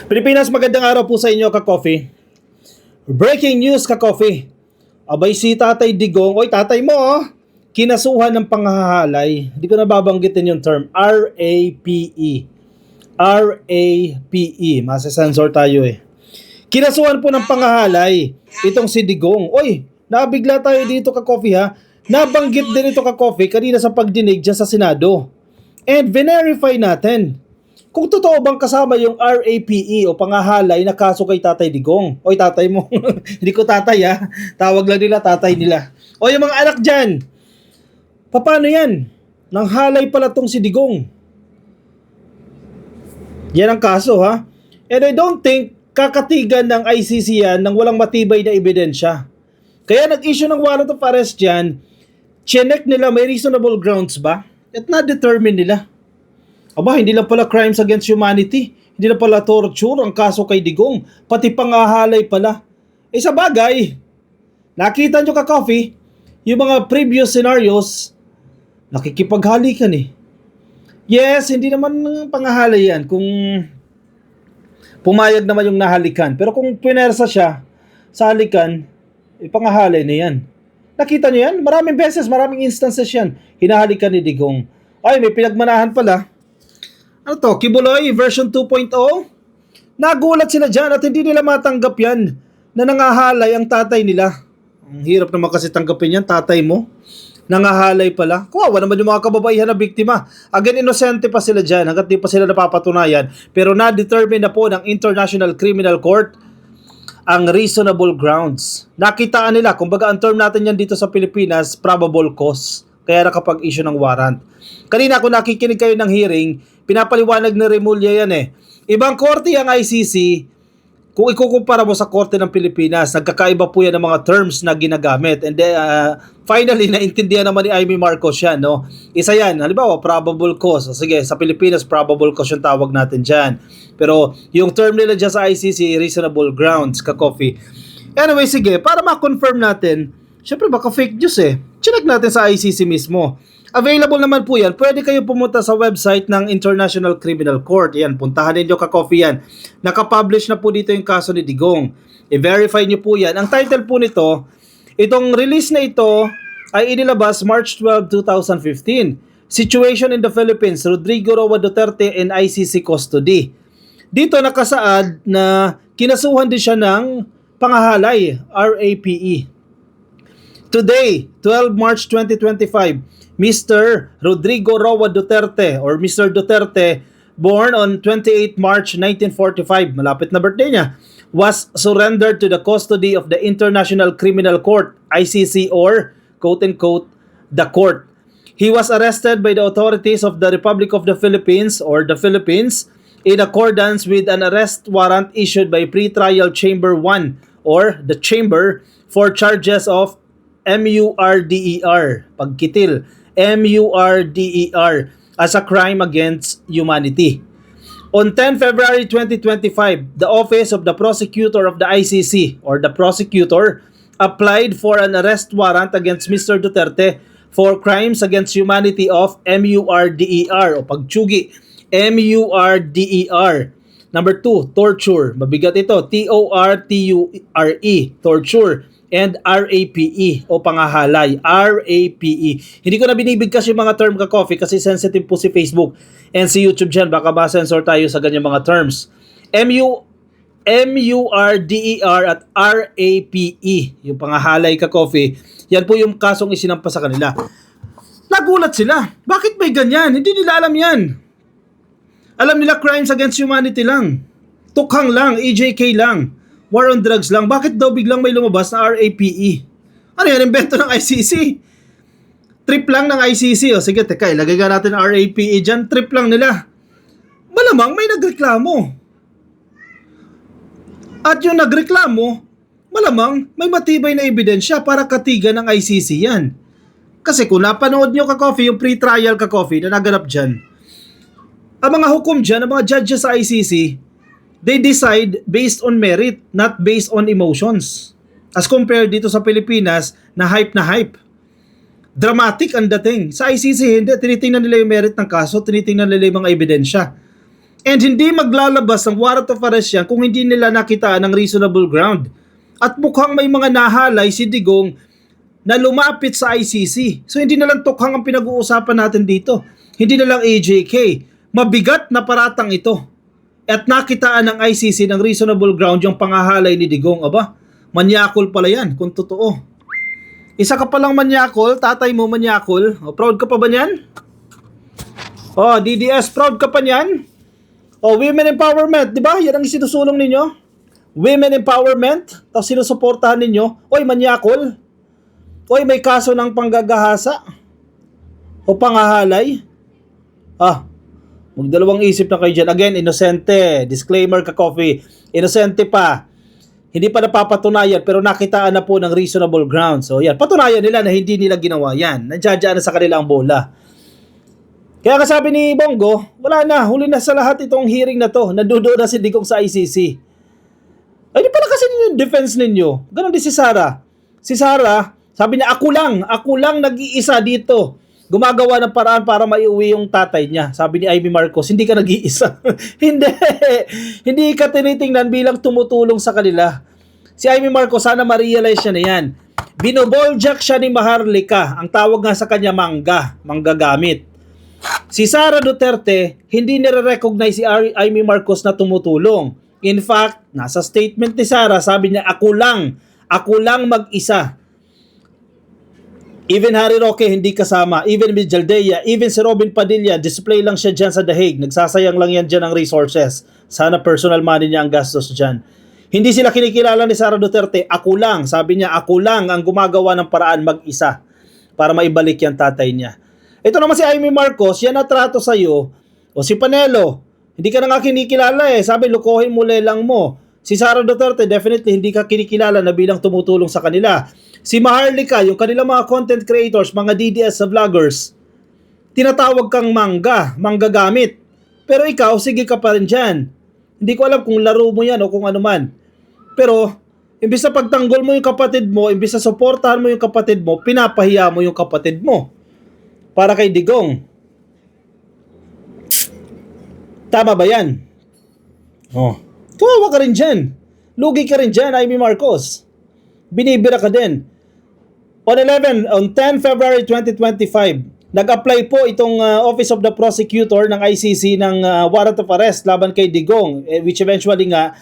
Pilipinas, magandang araw po sa inyo, ka-coffee. Breaking news, ka-coffee. Abay si Tatay Digong, oy tatay mo kinasuhan ng panghahalay. Hindi ko nababanggitin yung term, R-A-P-E. R-A-P-E. Masasensor tayo eh. Kinasuhan po ng panghahalay itong si Digong. Oy, nabigla tayo dito, ka-coffee ha. Nabanggit din ito, ka-coffee, kanina sa pagdinig dyan sa Senado. And verify natin kung totoo bang kasama yung RAPE o pangahalay na kaso kay Tatay Digong. Oy, tatay mo. Hindi ko tatay ha. Tawag lang nila tatay nila. O yung mga anak dyan, paano yan? Nang halay pala tong si Digong. Yan ang kaso ha. And I don't think kakatigan ng ICC yan nang walang matibay na ebidensya. Kaya nag-issue ng warrant of arrest dyan, chinek nila may reasonable grounds ba? At na-determine nila. Aba, hindi lang pala crimes against humanity. Hindi lang pala torture ang kaso kay Digong. Pati pangahalay pala. Eh sa bagay, nakita nyo, ka-coffee, yung mga previous scenarios, nakikipaghalikan eh. Yes, hindi naman pangahalay yan kung pumayag naman yung nahalikan. Pero kung pinersa siya sa halikan, pangahalay na yan. Nakita nyo yan? Maraming beses, maraming instances yan. Hinahalikan ni Digong. Ay, may pinagmanahan pala. Ano to? Kibuloy version 2.0? Nagulat sila dyan at hindi nila matanggap yan na nangahalay ang tatay nila. Ang hirap naman kasi tanggapin yan, tatay mo. Nangahalay pala. Kawawa naman yung mga kababaihan na biktima. Again, inosente pa sila dyan hanggat di pa sila napapatunayan. Pero na-determine na po ng International Criminal Court ang reasonable grounds. Nakitaan nila, kumbaga ang term natin yan dito sa Pilipinas, probable cause. Kaya nakapag-issue ng warrant. Kanina kung nakikinig kayo ng hearing, pinapaliwanag na Remulla yan eh. Ibang korte ang ICC, kung ikukumpara mo sa korte ng Pilipinas, nagkakaiba po yan ng mga terms na ginagamit. And then, finally, naintindihan naman ni Amy Marcos yan, no? Isa yan, halimbawa, probable cause. Sige, sa Pilipinas, probable cause yung tawag natin dyan. Pero, yung term nila dyan sa ICC, reasonable grounds, ka-coffee. Anyway, sige, para ma-confirm natin, syempre baka fake news eh. Check natin sa ICC mismo. Available naman po yan. Pwede kayo pumunta sa website ng International Criminal Court. Yan, puntahan ninyo, ka-coffee yan. Nakapublish na po dito yung kaso ni Digong. I-verify nyo po yan. Ang title po nito, itong release na ito ay inilabas March 12, 2015. Situation in the Philippines, Rodrigo Roa Duterte in ICC custody. Dito nakasaad na kinasuhan din siya ng pangahalay, RAPE. Today, 12 March 2025, Mr. Rodrigo Roa Duterte or Mr. Duterte, born on 28 March 1945, malapit na birthday niya, was surrendered to the custody of the International Criminal Court, ICC, or quote-unquote, the court. He was arrested by the authorities of the Republic of the Philippines or the Philippines in accordance with an arrest warrant issued by Pre-Trial Chamber 1 or the Chamber for charges of MURDER, pagkitil, MURDER, as a crime against humanity. On 10 February 2025, the Office of the Prosecutor of the ICC, or the prosecutor, applied for an arrest warrant against Mr. Duterte for crimes against humanity of MURDER, o pagtsugi, MURDER. Number 2, torture. Mabigat ito, TORTURE, torture. And RAPE o pangahalay, RAPE. Hindi ko na binibigkas yung mga term, ka-coffee, kasi sensitive po si Facebook and si YouTube dyan. Baka ma-censor tayo sa ganyan mga terms. MURDER at RAPE, yung pangahalay, ka-coffee. Yan po yung kasong isinampa sa kanila. Nagulat sila. Bakit may ganyan? Hindi nila alam yan. Alam nila crimes against humanity lang. Tukhang lang, EJK lang. War on drugs lang. Bakit daw biglang may lumabas na RAPE? Ano yan? Invento ng ICC? Trip lang ng ICC. O sige, teka, ilagay ka natin RAPE dyan. Trip lang nila. Malamang may nagreklamo. At yung nagreklamo, malamang may matibay na ebidensya para katigan ng ICC yan. Kasi kung napanood nyo, ka-coffee, yung pre-trial, ka-coffee, na naganap dyan, ang mga hukom dyan, ang mga judges sa ICC, they decide based on merit, not based on emotions. As compared dito sa Pilipinas, na hype na hype. Dramatic ang dating. Sa ICC, hindi. Tinitingnan nila yung merit ng kaso, tinitingnan nila yung mga ebidensya. And hindi maglalabas ng warrant of arrest yan kung hindi nila nakitaan ng reasonable ground. At mukhang may mga nahalay si Digong na lumapit sa ICC. So hindi na lang tukhang ang pinag-uusapan natin dito. Hindi na lang AJK. Mabigat na paratang ito. At nakitaan ng ICC ng reasonable ground yung pangahalay ni Digong. Aba, manyakol pala yan kung totoo. Isa ka palang manyakol, tatay mo manyakol. O, proud ka pa ba niyan? O, DDS, proud ka pa niyan? O, women empowerment, di ba? Yan ang sinusulong ninyo. Women empowerment, tapos sinusuportahan ninyo. Oy, manyakol. Oy, may kaso ng panggagahasa. O pangahalay. Magdalawang isip na kayo dyan. Again, inosente. Disclaimer ka, Coffee. Inosente pa. Hindi pa napapatunayan pero nakitaan na po ng reasonable grounds. So yan, patunayan nila na hindi nila ginawa yan. Nandiyan na sa kanila ang bola. Kaya kasabi ni Bongo, wala na, huli na sa lahat itong hearing na to. Nandudo na si Digong sa ICC. Ay, di pala kasi yung defense ninyo. Ganon din si Sara. Si Sara, sabi niya, ako lang nag-iisa dito. Gumagawa ng paraan para maiuwi yung tatay niya. Sabi ni Amy Marcos, hindi ka nag-iisa. Hindi ka tinitingnan bilang tumutulong sa kanila. Si Amy Marcos, sana ma-realize siya na yan. Binoboljak siya ni Maharlika. Ang tawag nga sa kanya manggagamit. Si Sara Duterte, hindi nire-recognize si Amy Marcos na tumutulong. In fact, nasa statement ni Sara, sabi niya, ako lang mag-isa. Even Harry Roque hindi kasama, even Ms. Jaldea, even si Robin Padilla, display lang siya dyan sa The Hague. Nagsasayang lang yan dyan ng resources. Sana personal money niya ang gastos dyan. Hindi sila kinikilala ni Sara Duterte. Ako lang, sabi niya, ako lang ang gumagawa ng paraan mag-isa para maibalik yan tatay niya. Ito naman si Amy Marcos, yan na trato sa'yo. O si Panelo, hindi ka na nga kinikilala eh. Sabi, lukohin mo lelang mo. Si Sara Duterte, definitely hindi ka kinikilala na bilang tumutulong sa kanila. Si Maharlika, yung kanilang mga content creators, mga DDS sa vloggers, tinatawag kang manggagamit. Pero ikaw, sige ka pa rin dyan. Hindi ko alam kung laro mo yan o kung ano man. Pero, imbis na pagtanggol mo yung kapatid mo, imbis na suportahan mo yung kapatid mo, pinapahiya mo yung kapatid mo. Para kay Digong. Tama ba yan? Kawawa ka rin dyan. Lugi ka rin dyan, Amy Marcos. Binibira ka din. On 10 February 2025, nag-apply po itong Office of the Prosecutor ng ICC ng warrant of arrest laban kay Digong, which eventually nga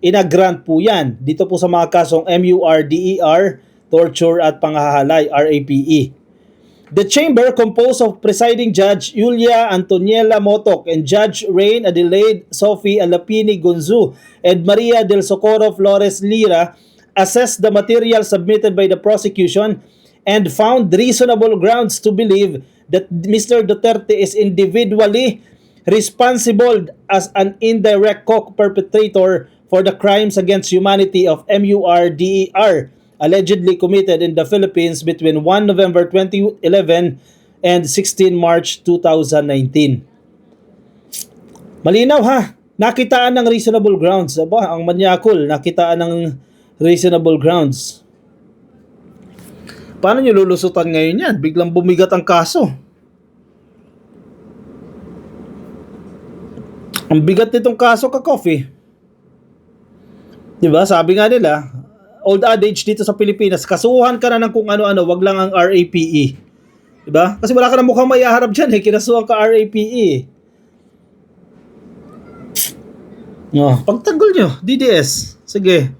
inagrant po yan. Dito po sa mga kasong MURDER, torture at panghahalay, RAPE. The chamber, composed of presiding judge Julia Antoniela Motok and Judge Rain Adelaide Sophie Alapini Gonzu and Maria del Socorro Flores Lira, assessed the material submitted by the prosecution and found reasonable grounds to believe that Mr. Duterte is individually responsible as an indirect co-perpetrator for the crimes against humanity of MURDER allegedly committed in the Philippines between 1 November 2011 and 16 March 2019. Malinaw ha, nakitaan ng reasonable grounds. Aba, ang manyakol, nakitaan ng reasonable grounds. Paano nyo lulusutan ngayon yan? Biglang bumigat ang kaso. Ang bigat nitong kaso ka, Coffee. Diba? Sabi nga nila, old adage dito sa Pilipinas, kasuhan ka na ng kung ano-ano, wag lang ang RAPE. Diba? Kasi wala ka na mukhang maiharap dyan eh. Kinasuhan ka RAPE. Pagtanggol nyo, DDS. Sige.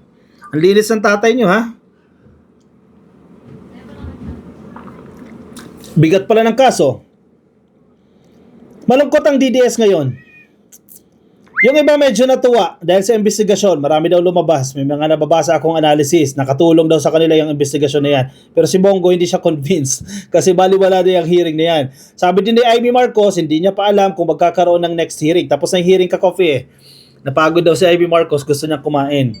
Ang linis ng tatay nyo, ha? Bigat pala ng kaso. Malungkot ang DDS ngayon. Yung iba medyo natuwa dahil sa investigasyon. Marami daw lumabas. May mga nababasa akong analysis. Nakatulong daw sa kanila yung investigasyon na yan. Pero si Bongo hindi siya convinced kasi baliwala na yung hearing na yan. Sabi din ni Amy Marcos, hindi niya pa alam kung magkakaroon ng next hearing. Tapos na yung hearing ka, Coffee eh. Napagod daw si Amy Marcos, gusto niya kumain.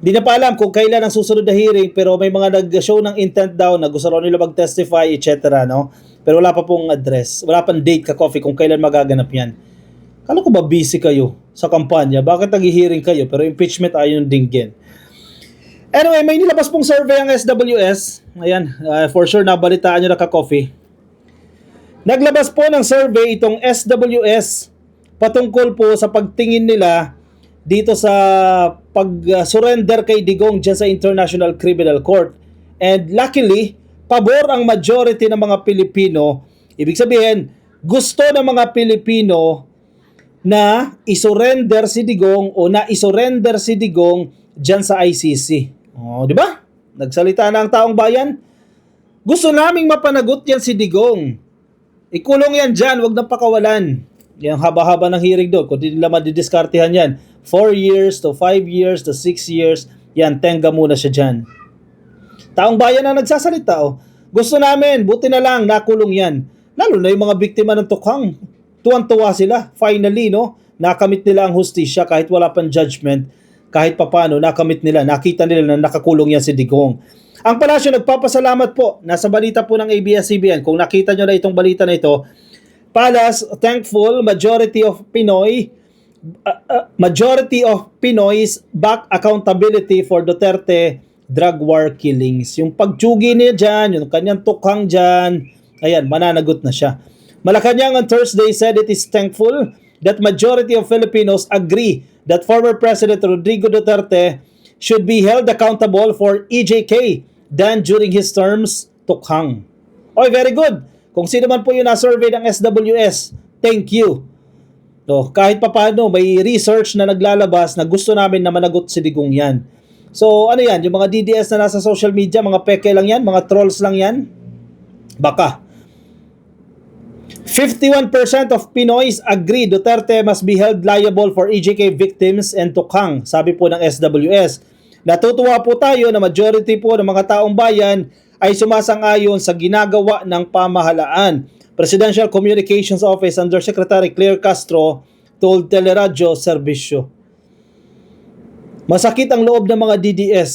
Hindi na pa alam kung kailan ang susunod na hearing, pero may mga nag-show ng intent daw na gusto raw nila mag-testify, etc. No? Pero wala pa pong address. Wala pang date ka, Coffee, kung kailan magaganap yan. Kala ko ba busy kayo sa kampanya? Bakit nag-hearing kayo? Pero impeachment ayaw yung dinggin. Anyway, may nilabas pong survey ang SWS. Ayan, for sure nabalitaan nyo na ka, Coffee. Naglabas po ng survey itong SWS patungkol po sa pagtingin nila dito sa pag-surrender kay Digong dyan sa International Criminal Court. And luckily, pabor ang majority ng mga Pilipino. Ibig sabihin, gusto ng mga Pilipino na isurrender si Digong o na isurrender si Digong dyan sa ICC. O, di ba? Nagsalita na ang taong bayan. Gusto naming mapanagot yan si Digong. Ikulong yan dyan, wag na pakawalan. Yung haba-haba ng hearing doon, kung di nila madidiskartehan yan, 4 years to 5 years to 6 years, yan, tenga muna siya dyan. Taong bayan na nagsasalita, oh. Gusto namin, buti na lang, nakulong yan. Lalo na yung mga biktima ng tukhang. Tuwan-tuwa sila, finally, no? Nakamit nila ang hustisya kahit wala pang judgment, kahit papano, nakamit nila, nakita nila na nakakulong yan si Digong. Ang palasyo, nagpapasalamat po, nasa balita po ng ABS-CBN, kung nakita nyo na itong balita na ito, Palace, thankful, majority of Pinoys back accountability for Duterte drug war killings. Yung pagtsugi niya dyan, yung kanyang tukhang dyan, ayan, mananagot na siya. Malacanang on Thursday said it is thankful that majority of Filipinos agree that former President Rodrigo Duterte should be held accountable for EJK done during his terms, tukhang. Oy, very good. Kung sino man po yung na-survey ng SWS, thank you. So, kahit papano, may research na naglalabas na gusto namin na managot si Digong yan. So, ano yan? Yung mga DDS na nasa social media, mga peke lang yan, mga trolls lang yan? Baka. 51% of Pinoys agree Duterte must be held liable for EJK victims and tukhang, sabi po ng SWS. Natutuwa po tayo na majority po ng mga taong bayan ay sumasang-ayon sa ginagawa ng pamahalaan. Presidential Communications Office Undersecretary Claire Castro told Teleradyo Serbisyo. Masakit ang loob ng mga DDS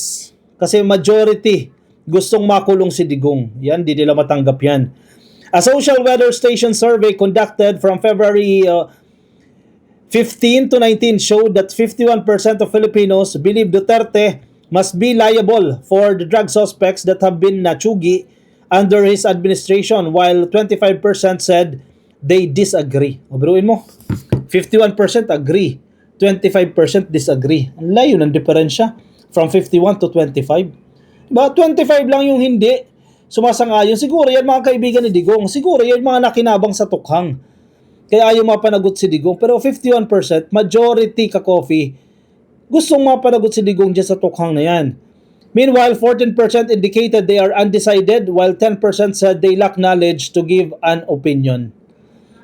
kasi majority gustong makulong si Digong. Yan, di nila matanggap yan. A social weather station survey conducted from February 15 to 19 showed that 51% of Filipinos believe Duterte must be liable for the drug suspects that have been natsugi under his administration, while 25% said they disagree. O, biruin mo, 51% agree, 25% disagree. Ang layo ng diferensya from 51 to 25. Diba? 25 lang yung hindi sumasang-ayon. Siguro yan mga kaibigan ni Digong. Siguro yan mga nakinabang sa tukhang. Kaya ayaw mapanagot si Digong. Pero 51%, majority ka-coffee, gustong mapanagot si Digong dyan sa tukhang na yan. Meanwhile, 14% indicated they are undecided, while 10% said they lack knowledge to give an opinion.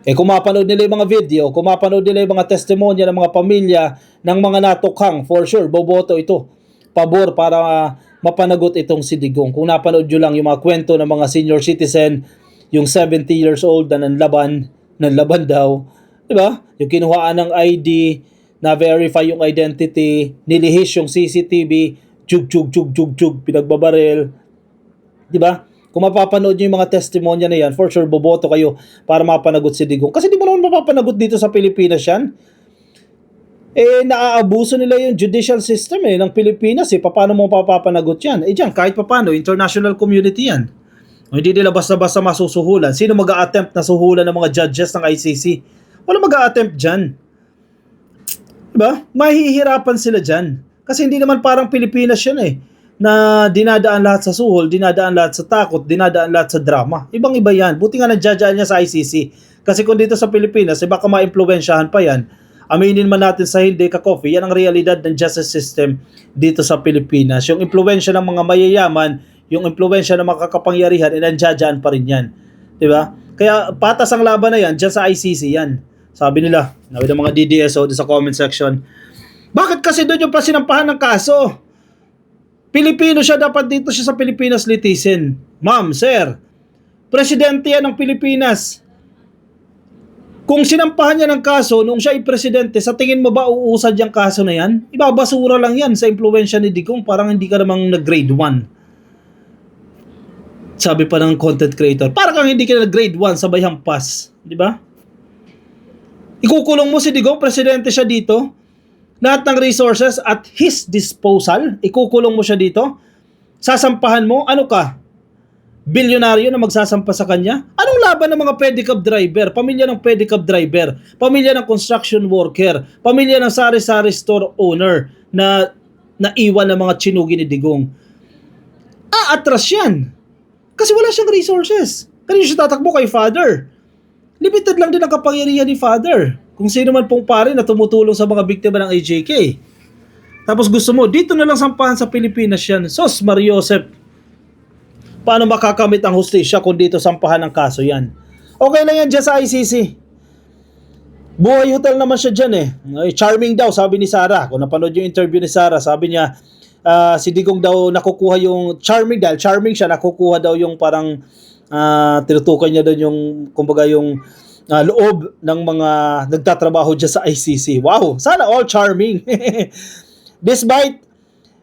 Kung mapanood nila yung mga video, kung mapanood nila yung mga testimonya ng mga pamilya ng mga natukhang, for sure, boboto ito. Pabor para mapanagot itong si Digong. Kung napanood nyo lang yung mga kwento ng mga senior citizen, yung 70 years old na nanlaban daw, diba? Yung kinuhaan ng ID, na-verify yung identity, nilihis yung CCTV, jug, pinagbabaril. Diba? Kung mapapanood nyo yung mga testimonya na yan, for sure, boboto kayo para mapanagot si Digong. Kasi di mo naman mapapanagot dito sa Pilipinas yan. Naaabuso nila yung judicial system ng Pilipinas. Paano mo mapapanagot yan? Diyan, kahit papano, international community yan. Hindi nila basta-basta masusuhulan. Sino mag-a-attempt na suhulan ng mga judges ng ICC? Wala mag-a-attempt dyan. Diba? Mahihirapan sila dyan. Kasi hindi naman parang Pilipinas yan na dinadaan lahat sa suhol, dinadaan lahat sa takot, dinadaan lahat sa drama. Ibang-iba yan. Buti nga nagjadyaan niya sa ICC. Kasi kung dito sa Pilipinas, baka ma-impluwensyahan pa yan. Aminin man natin sa hindi ka-coffee, yan ang realidad ng justice system dito sa Pilipinas. Yung impluwensya ng mga mayayaman, yung impluwensya ng mga kakapangyarihan, nandiyadyaan pa rin yan. Diba? Kaya patas ang laban na yan, dyan sa ICC yan. Sabi nila, nabi ng mga DDSO sa comment section, bakit kasi doon yung pasinampahan ng kaso? Pilipino siya, dapat dito siya sa Pilipinas litisin. Ma'am, sir, presidente yan ng Pilipinas. Kung sinampahan niya ng kaso nung siya ay presidente, sa tingin mo ba uusad yung kaso na yan? Ibabasura lang yan sa impluwensya ni Digong, parang hindi ka namang nag-grade 1. Sabi pa ng content creator, parang kang hindi ka nag-grade 1, sabay hampas. Di ba? Ikukulong mo si Digong, presidente siya dito. Lahat ng resources at his disposal, ikukulong mo siya dito. Sasampahan mo, ano ka? bilyonaryo na magsasampa sa kanya? Anong laban ng mga pedicab driver, pamilya ng pedicab driver, pamilya ng construction worker, pamilya ng sari-sari store owner na naiwan ng mga tsinugi ni Digong? Atras yan. Kasi wala siyang resources. Kanino siya tatakbo? Kay Father. Limited lang din ang kapangyarihan ni Father. Kung sino man pong pare na tumutulong sa mga biktima ng AJK. Tapos gusto mo, dito na lang sampahan sa Pilipinas yan. Sos, Mariosep. Paano makakamit ang hustisya kung dito sampahan ang kaso yan? Okay lang yan dyan sa ICC. Buhay hotel naman siya dyan eh. Charming daw, sabi ni Sarah. Kung napanood yung interview ni Sarah, sabi niya, si Digong daw nakukuha yung charming, dahil charming siya, nakukuha daw yung parang tinutukan niya doon yung, kumbaga yung loob ng mga nagtatrabaho dyan sa ICC. Wow, sana all charming. Despite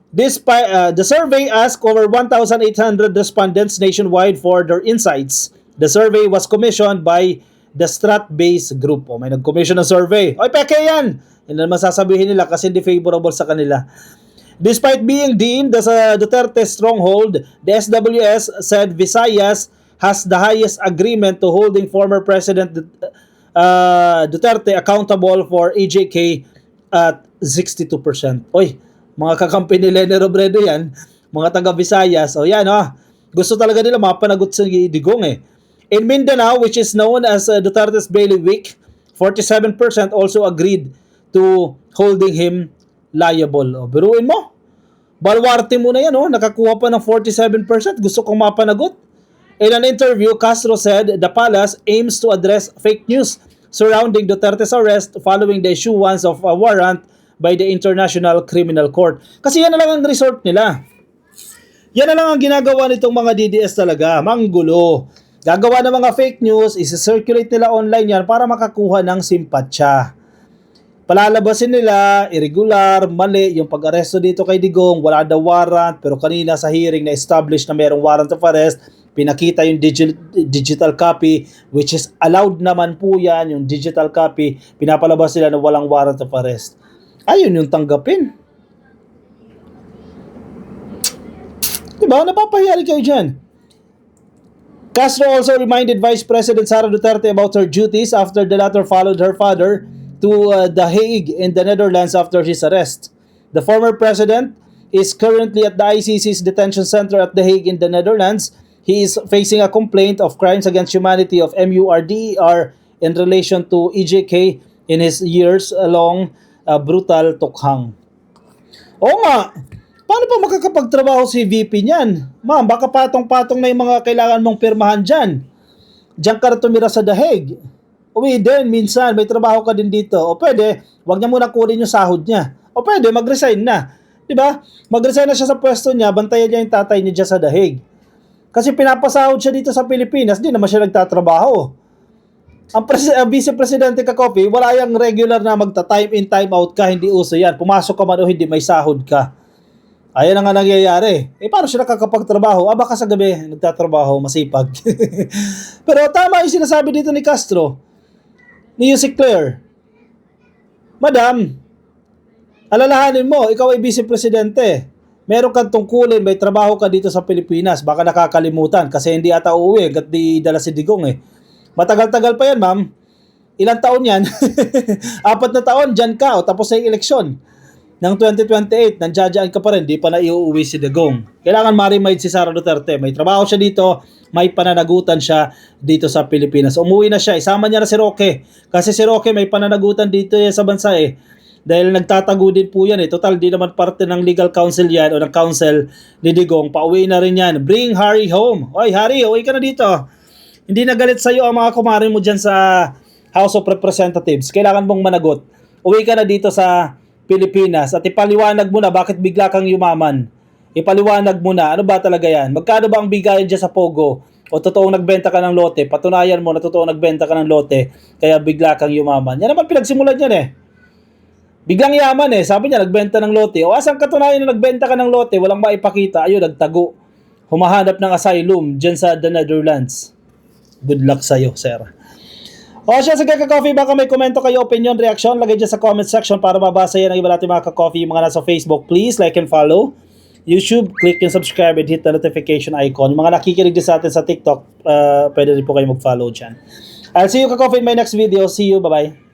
the survey asked over 1,800 respondents nationwide for their insights. The survey was commissioned by the Strat-based group. May nag-commission ng survey. Oy, peke yan! Yan naman sasabihin nila kasi hindi favorable sa kanila. Despite being deemed as a Duterte stronghold, the SWS said Visayas has the highest agreement to holding former President Duterte accountable for AJK at 62%. Oy, mga kakampi ni Leni Robredo yan, mga taga Visayas. O yan, gusto talaga nila mapanagot sa Digong eh. In Mindanao, which is known as Duterte's bailiwick, 47% also agreed to holding him liable. O, biruin mo. Baluarte mo na yan, nakakuha pa ng 47%. Gusto kong mapanagot. In an interview, Castro said the palace aims to address fake news surrounding Duterte's arrest following the issuance of a warrant by the International Criminal Court. Kasi yan na lang ang resort nila. Yan na lang ang ginagawa nitong mga DDS talaga. Manggulo. Gagawa ng mga fake news, isi-circulate nila online yan para makakuha ng simpatsya. Palalabasin nila, irregular, mali, yung pag-aresto dito kay Digong, wala daw warrant, pero kanina sa hearing na establish na mayroong warrant of arrest, pinakita yung digital copy, which is allowed naman po yan, yung digital copy, pinapalabas nila na walang warrant of arrest. Ayun yung tanggapin. Diba? Napapahiyari kayo dyan. Castro also reminded Vice President Sara Duterte about her duties after the latter followed her father to The Hague in the Netherlands after his arrest. The former president is currently at the ICC's detention center at The Hague in the Netherlands. He is facing a complaint of crimes against humanity of MURDER in relation to EJK in his years-long brutal tukhang. Oo nga, paano pa makakapagtrabaho si VP niyan? Ma'am, baka patong-patong na yung mga kailangan mong pirmahan dyan. Diyan ka tumira sa The Hague. Uwi din, minsan, may trabaho ka din dito. O pwede, wag niya muna kunin yung sahod niya. O pwede, mag-resign na. Diba? Mag-resign na siya sa pwesto niya, bantayan niya yung tatay niya dyan sa The Hague. Kasi pinapasahod siya dito sa Pilipinas, di naman siya nagtatrabaho. Ang Vice Presidente Kakopi, wala yung regular na magta-time in, time out ka, hindi uso yan. Pumasok ka man o hindi, may sahod ka. Ayan ang nga nangyayari. Paano siya nakakapagtrabaho? Baka sa gabi, nagtatrabaho, masipag. Pero tama yung sinasabi dito ni Castro, ni Yusik Claire. Madam, alalahanin mo, ikaw ay Vice Presidente. Meron kang tungkulin, may trabaho ka dito sa Pilipinas. Baka nakakalimutan kasi hindi ata uuwi hanggat di dala si Digong eh. Matagal-tagal pa yan, ma'am. Ilang taon yan? 4 na taon, dyan ka. Tapos na yung eleksyon ng 2028, nandiyan ka pa rin, di pa na iuuwi si Digong. Kailangan ma-remind si Sara Duterte. May trabaho siya dito, may pananagutan siya dito sa Pilipinas. Umuwi na siya, isama niya na si Roque. Kasi si Roque may pananagutan dito sa bansa eh. Dahil nagtatago din po yan eh. Total, di naman parte ng legal counsel yan o ng counsel ni Digong. Pauwi na rin yan. Bring Harry home. Oy, Harry, uwi ka na dito. Hindi na galit sa'yo ang mga kumare mo dyan sa House of Representatives. Kailangan mong managot. Uwi ka na dito sa Pilipinas at ipaliwanag mo na bakit bigla kang yumaman. Ipaliwanag mo na, ano ba talaga yan? Magkano ba ang bigayan dyan sa Pogo? O totoong nagbenta ka ng lote? Patunayan mo na totoong nagbenta ka ng lote kaya bigla kang yumaman. Yan naman pinagsimulan yan eh. Biglang yaman eh. Sabi niya, nagbenta ng lote. O asang katunayan na nagbenta ka ng lote, walang maipakita. Ayun, nagtago. Humahanap ng asylum dyan sa the Netherlands. Good luck sa'yo, sir. O siya, sige ka-coffee, baka may komento kayo, opinion, reaction, lagay dyan sa comment section para mabasa yan ang iba natin mga ka-coffee, yung mga nasa Facebook. Please like and follow. YouTube, click yung subscribe and hit the notification icon. Yung mga nakikinig din sa atin sa TikTok, pwede rin po kayo mag-follow dyan. I'll see you, Ka-Coffee, in my next video. See you. Bye-bye.